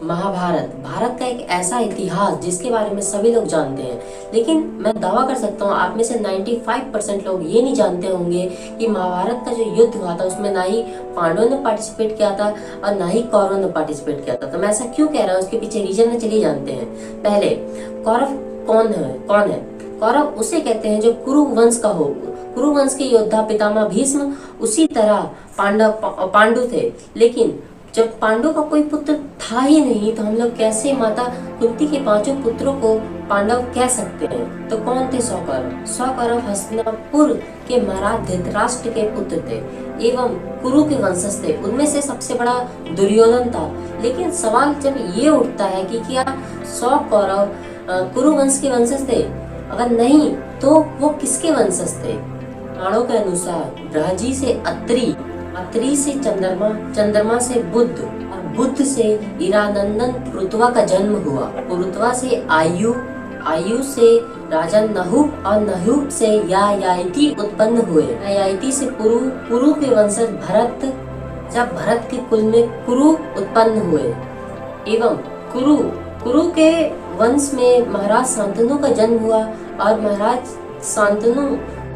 महाभारत भारत का एक ऐसा इतिहास जिसके बारे में सभी लोग जानते हैं, लेकिन मैं दावा कर सकता हूँ आप में से 95% लोग ये नहीं जानते होंगे कि महाभारत का जो युद्ध हुआ था उसमें ना ही पांडवों ने पार्टिसिपेट किया था और ना ही कौरवों ने पार्टिसिपेट किया था। तो मैं ऐसा क्यों कह रहा हूँ, उसके पीछे रीजन में चलिए जानते हैं। पहले, कौरव कौन है? कौरव उसे कहते हैं जो कुरु वंश का हो। कुरु वंश के योद्धा पितामह भीष्म उसी तरह पांडु थे, लेकिन जब पांडु का कोई पुत्र था ही नहीं तो हम लोग कैसे माता कुंती के पांचों पुत्रों को पांडव कह सकते हैं। तो कौन थे? सौ कौरव हस्तिनापुर के महाराज धृतराष्ट्र के पुत्र थे एवं कुरु के वंशज थे। उनमें से सबसे बड़ा दुर्योधन था। लेकिन सवाल जब ये उठता है कि क्या 100 कौरव कुरु वंश के वंशज थे? अगर नहीं तो वो किसके वंशज थे? पुराणों के अनुसार ब्रह्जी से अत्रि, अत्रि से चंद्रमा, चंद्रमा से बुध और बुध से इरानंदन पुरुतवा का जन्म हुआ। पुरुतवा से आयु, आयु से राजा नहुप और नहुप से ययाति उत्पन्न हुए। ययाति से पुरु, पुरु के वंशज भरत, जब भरत के कुल में कुरु उत्पन्न हुए एवं कुरु के वंश में महाराज शांतनु का जन्म हुआ और महाराज शांतनु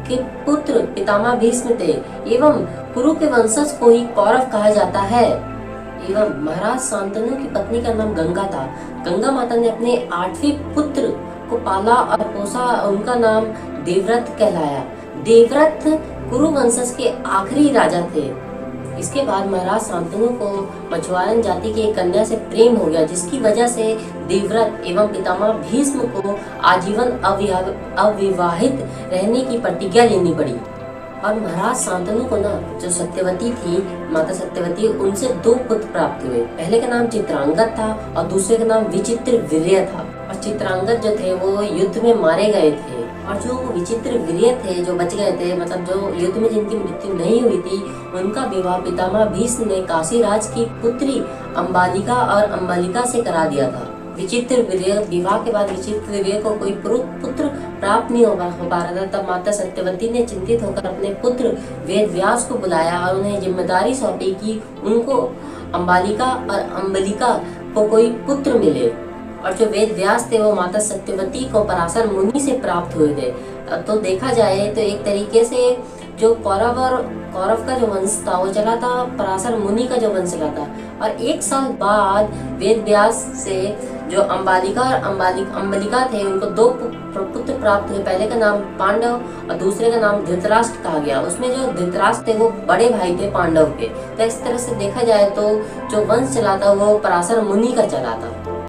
के पुत्र पितामह भीष्म थे एवं कुरु के वंशज को ही कौरव कहा जाता है। एवं महाराज शांतनु की पत्नी का नाम गंगा था। गंगा माता ने अपने 8वें पुत्र को पाला और पोसा, उनका नाम देवव्रत कहलाया। देवव्रत कुरु वंशज के आखिरी राजा थे। इसके बाद महाराज शांतनु को मछुआरन जाति की एक कन्या से प्रेम हो गया, जिसकी वजह से देवव्रत एवं पितामह भीष्म को आजीवन अविवाहित रहने की प्रतिज्ञा लेनी पड़ी। और महाराज शांतनु को ना जो सत्यवती थी, माता सत्यवती, उनसे 2 पुत्र प्राप्त हुए। पहले का नाम चित्रांगद था और दूसरे का नाम विचित्रवीर्य था। और चित्रांगद जो थे वो युद्ध में मारे गए थे और जो विचित्रवीर्य थे जो बच गए थे, मतलब जो युद्ध में जिनकी मृत्यु नहीं हुई थी, उनका विवाह पितामह भीष्म ने काशीराज की पुत्री अंबालिका और अंबालिका से करा दिया था। विचित्रवीर्य विवाह के बाद विचित्रवीर्य को कोई पुत्र प्राप्त नहीं हो पा रहा था। तब माता सत्यवती ने चिंतित होकर अपने पुत्र वेदव्यास को बुलाया और उन्हें जिम्मेदारी सौंपी कि उनको अंबालिका और अंबलिका को कोई पुत्र मिले। और जो वेदव्यास थे वो माता सत्यवती को पराशर मुनि से प्राप्त हुए थे। तो देखा जाए तो एक तरीके से जो कौरव का जो वंश था वो चला था पराशर मुनि का जो वंश चला था। और 1 साल बाद वेदव्यास से जो अंबालिका और अंबलिका थे, उनको 2 पुत्र प्राप्त हुए। पहले का नाम पांडव और दूसरे का नाम धृतराष्ट्र कहा गया। उसमें जो धृतराष्ट्र थे वो बड़े भाई थे पांडव के। तो इस तरह से देखा जाए तो जो वंश चला था वो पराशर मुनि का चला था।